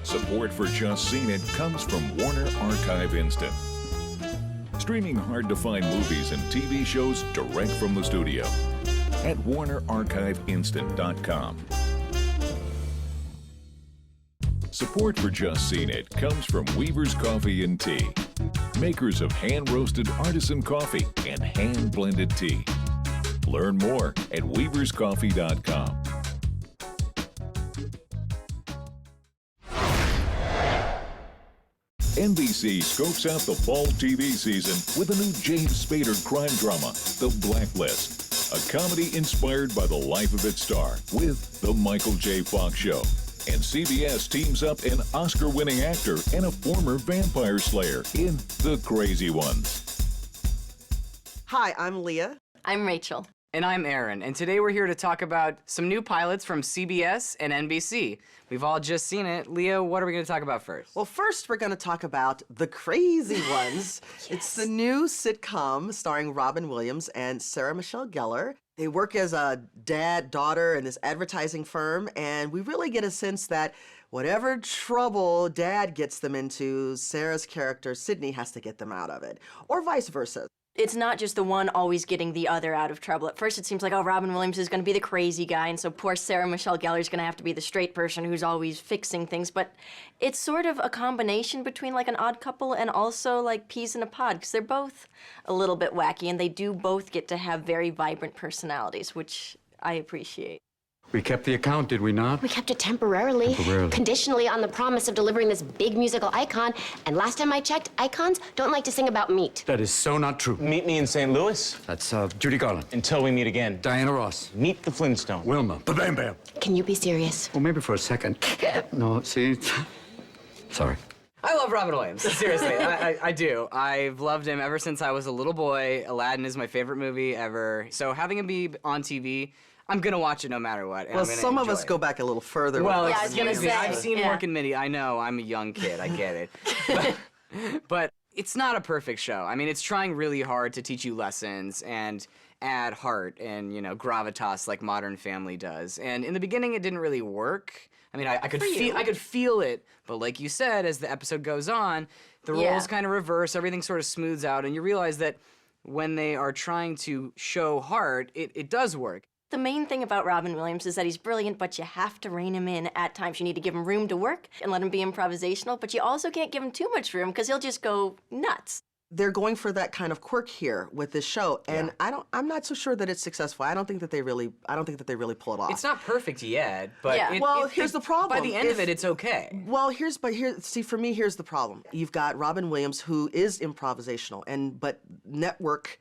Support for Just Seen It comes from Warner Archive Instant. Streaming hard-to-find movies and TV shows direct from the studio at WarnerArchiveInstant.com. Support for Just Seen It comes from Weaver's Coffee and Tea, makers of hand-roasted artisan coffee and hand-blended tea. Learn more at weaverscoffee.com. NBC scopes out the fall TV season with a new James Spader crime drama, The Blacklist, a comedy inspired by the life of its star with The Michael J. Fox Show. And CBS teams up an Oscar-winning actor and a former vampire slayer in The Crazy Ones. Hi, I'm Leah. I'm Rachel. And I'm Aaron, and today we're here to talk about some new pilots from CBS and NBC. We've all just seen it. Leah, what are we going to talk about first? Well, first we're going to talk about The Crazy Ones. Yes. It's the new sitcom starring Robin Williams and Sarah Michelle Gellar. They work as a dad-daughter in this advertising firm, and we really get a sense that whatever trouble Dad gets them into, Sarah's character, Sydney, has to get them out of it, or vice versa. It's not just the one always getting the other out of trouble. At first it seems like, oh, Robin Williams is going to be the crazy guy, and so poor Sarah Michelle Gellar is going to have to be the straight person who's always fixing things. But it's sort of a combination between like an Odd Couple and also like Peas in a Pod, because they're both a little bit wacky, and they do both get to have very vibrant personalities, which I appreciate. We kept the account, did we not? We kept it temporarily, conditionally on the promise of delivering this big musical icon. And last time I checked, icons don't like to sing about meat. That is so not true. Meet me in St. Louis. That's Judy Garland. Until we meet again. Diana Ross. Meet the Flintstones. Wilma. Bam Bam. Can you be serious? Well, maybe for a second. No, see? Sorry. I love Robin Williams, seriously, I do. I've loved him ever since I was a little boy. Aladdin is my favorite movie ever. So having him be on TV, I'm gonna watch it no matter what. And Well, I'm gonna some of enjoy us it. go back a little further. Well, with Yeah, I it's was gonna gonna be. say, I've seen yeah. Mork and Mindy. I know, I'm a young kid. I get it. But it's not a perfect show. I mean, it's trying really hard to teach you lessons and add heart and, you know, gravitas like Modern Family does. And in the beginning, it didn't really work. I mean, I could feel it, but like you said, as the episode goes on, the Yeah. roles kind of reverse, everything sort of smooths out, and you realize that when they are trying to show heart, it does work. The main thing about Robin Williams is that he's brilliant, but you have to rein him in at times. You need to give him room to work and let him be improvisational, but you also can't give him too much room because he'll just go nuts. They're going for that kind of quirk here with this show, and I'm not so sure that it's successful. I don't think that they really pull it off. It's not perfect yet, but Yeah. Well, here's the problem. By the end of it, it's okay. Well, see, for me, here's the problem. You've got Robin Williams, who is improvisational, but network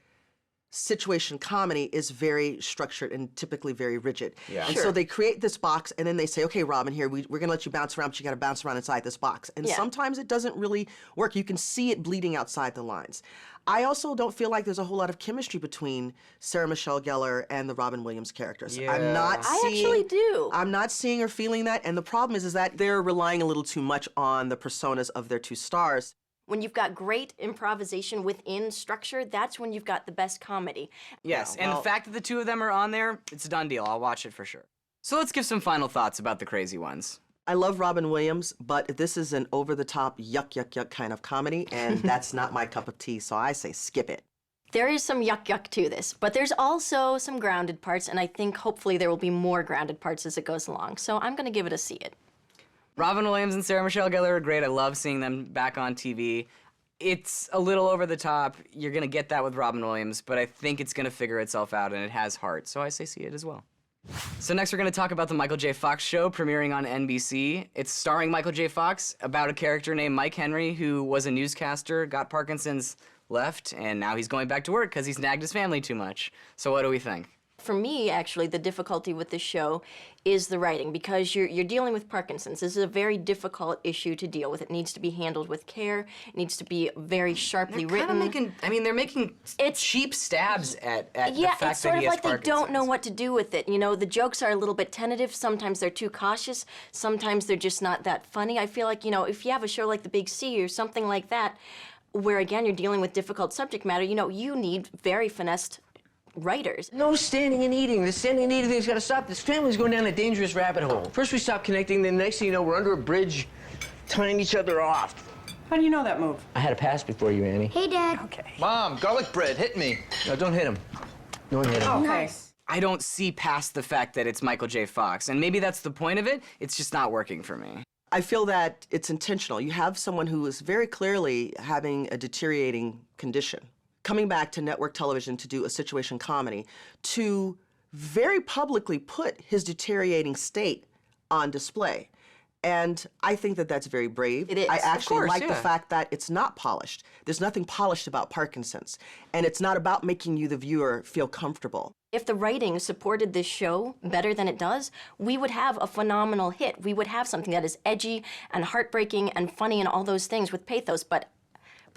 situation comedy is very structured and typically very rigid. Yeah. And Sure. so they create this box, and then they say, okay, Robin, here, we're going to let you bounce around, but you got to bounce around inside this box. And Yeah. sometimes it doesn't really work. You can see it bleeding outside the lines. I also don't feel like there's a whole lot of chemistry between Sarah Michelle Gellar and the Robin Williams characters. Yeah. I'm not I seeing, actually do. I'm not seeing or feeling that, and the problem is that they're relying a little too much on the personas of their two stars. When you've got great improvisation within structure, that's when you've got the best comedy. Yes, Yeah, and well- the fact that the two of them are on there, it's a done deal. I'll watch it for sure. So let's give some final thoughts about The Crazy Ones. I love Robin Williams, but this is an over-the-top, yuck kind of comedy, and that's not my cup of tea, so I say skip it. There is some yuck to this, but there's also some grounded parts, and I think hopefully there will be more grounded parts as it goes along. So I'm going to give it a see it. Robin Williams and Sarah Michelle Gellar are great. I love seeing them back on TV. It's a little over the top. You're going to get that with Robin Williams, but I think it's going to figure itself out, and it has heart, so I say see it as well. So next we're going to talk about the Michael J. Fox Show premiering on NBC. It's starring Michael J. Fox about a character named Mike Henry who was a newscaster, got Parkinson's, left, and now he's going back to work because he's nagged his family too much. So what do we think? For me, actually, the difficulty with this show is the writing, because you're dealing with Parkinson's. This is a very difficult issue to deal with. It needs to be handled with care. It needs to be very sharply written. They're making cheap stabs at the Yeah, fact it's sort that of he has like they don't know Parkinson's. what to do with it. You know, the jokes are a little bit tentative. Sometimes they're too cautious. Sometimes they're just not that funny. I feel like, you know, if you have a show like The Big C or something like that, where, again, you're dealing with difficult subject matter, you know, you need very finessed writers. No standing and eating. The standing and eating thing's got to stop. This family's going down a dangerous rabbit hole. First we stop connecting, then next thing you know, we're under a bridge. tying each other off. How do you know that move? I had a pass before you, Annie. Hey, Dad. Okay. Mom, garlic bread, hit me. No, don't hit him. Don't hit him. Okay. I don't see past the fact that it's Michael J. Fox, and maybe that's the point of it. It's just not working for me. I feel that it's intentional. You have someone who is very clearly having a deteriorating condition, coming back to network television to do a situation comedy, to very publicly put his deteriorating state on display. And I think that that's very brave. It is. I Of actually course, like the yeah. fact that it's not polished. There's nothing polished about Parkinson's. And it's not about making you, the viewer, feel comfortable. If the writing supported this show better than it does, we would have a phenomenal hit. We would have something that is edgy and heartbreaking and funny and all those things with pathos, but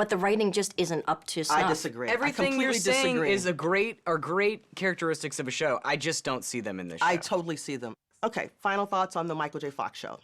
the writing just isn't up to snuff. I disagree. Everything I you're completely saying disagree. are great characteristics of a show. I just don't see them in this show. I totally see them. Okay, final thoughts on the Michael J. Fox show.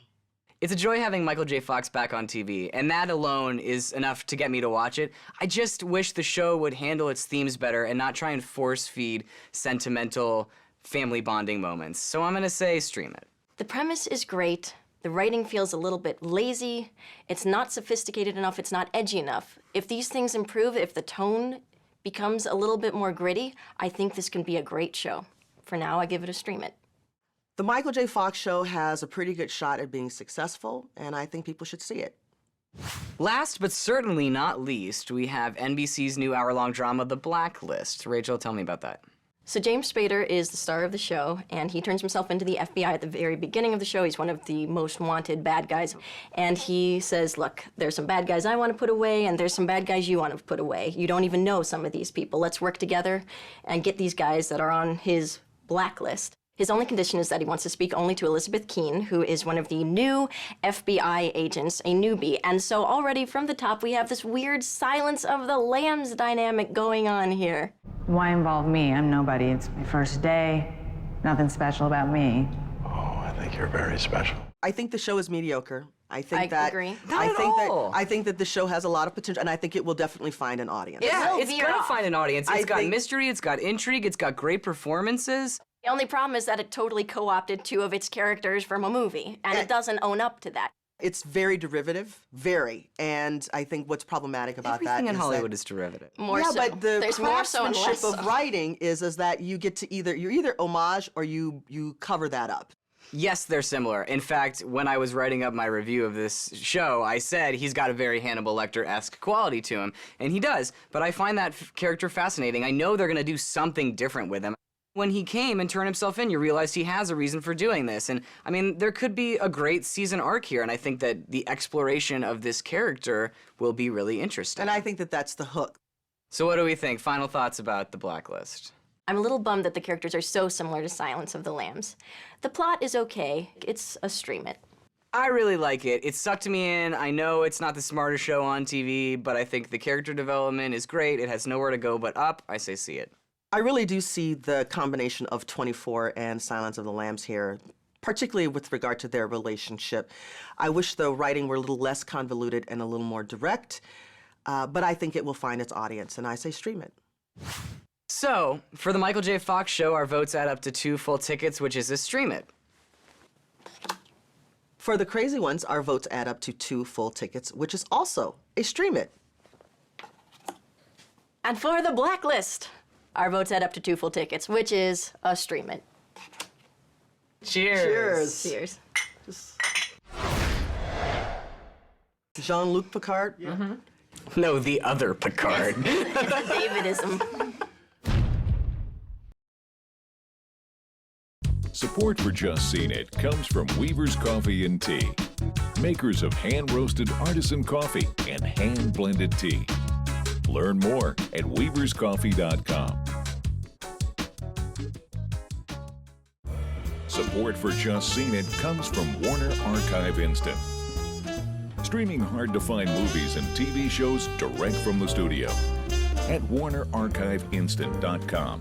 It's a joy having Michael J. Fox back on TV, and that alone is enough to get me to watch it. I just wish the show would handle its themes better and not try and force-feed sentimental family bonding moments. So I'm gonna say stream it. The premise is great. The writing feels a little bit lazy. It's not sophisticated enough. It's not edgy enough. If these things improve, if the tone becomes a little bit more gritty, I think this can be a great show. For now, I give it a stream it. The Michael J. Fox show has a pretty good shot at being successful, and I think people should see it. Last but certainly not least, we have NBC's new hour-long drama, The Blacklist. Rachel, tell me about that. So James Spader is the star of the show, and he turns himself into the FBI at the very beginning of the show. He's one of the most wanted bad guys, and he says, look, there's some bad guys I want to put away, and there's some bad guys you want to put away. You don't even know some of these people. Let's work together and get these guys that are on his blacklist. His only condition is that he wants to speak only to Elizabeth Keene, who is one of the new FBI agents, a newbie. And so already from the top, we have this weird Silence of the Lambs dynamic going on here. Why involve me? I'm nobody. It's my first day. Nothing special about me. Oh, I think you're very special. I think the show is mediocre. I think I that agree. Not at all. I think that the show has a lot of potential, and I think it will definitely find an audience. Yeah, will it's veer gonna off. find an audience. I It's got think- mystery, it's got intrigue, it's got great performances. The only problem is that it totally co-opted two of its characters from a movie, and it doesn't own up to that. It's very derivative, very, and I think what's problematic about Everything that in is Hollywood that, is derivative. More yeah, so. but the There's more so and craftsmanship less of so. writing is that you get to you're either homage or you cover that up. Yes, they're similar. In fact, when I was writing up my review of this show, I said he's got a very Hannibal Lecter-esque quality to him, and he does, but I find that character fascinating. I know they're gonna do something different with him. When he came and turned himself in, you realized he has a reason for doing this. And I mean, there could be a great season arc here, and I think that the exploration of this character will be really interesting. And I think that that's the hook. So what do we think? Final thoughts about The Blacklist? I'm a little bummed that the characters are so similar to Silence of the Lambs. The plot is okay. It's a stream it. I really like it. It sucked me in. I know it's not the smartest show on TV, but I think the character development is great. It has nowhere to go but up. I say see it. I really do see the combination of 24 and Silence of the Lambs here, particularly with regard to their relationship. I wish the writing were a little less convoluted and a little more direct, but I think it will find its audience, and I say stream it. So, for the Michael J. Fox show, our votes add up to 2 full tickets, which is a stream it. For the crazy ones, our votes add up to 2 full tickets, which is also a stream it. And for the Blacklist, our votes add up to 2 full tickets, which is a stream it. Cheers. Cheers. Cheers. Jean-Luc Picard. No, the other Picard. Davidism. Support for Just Seen It comes from Weaver's Coffee and Tea, makers of hand-roasted artisan coffee and hand-blended tea. Learn more at weaverscoffee.com. Support for Just Seen It comes from Warner Archive Instant, streaming hard-to-find movies and TV shows direct from the studio at warnerarchiveinstant.com.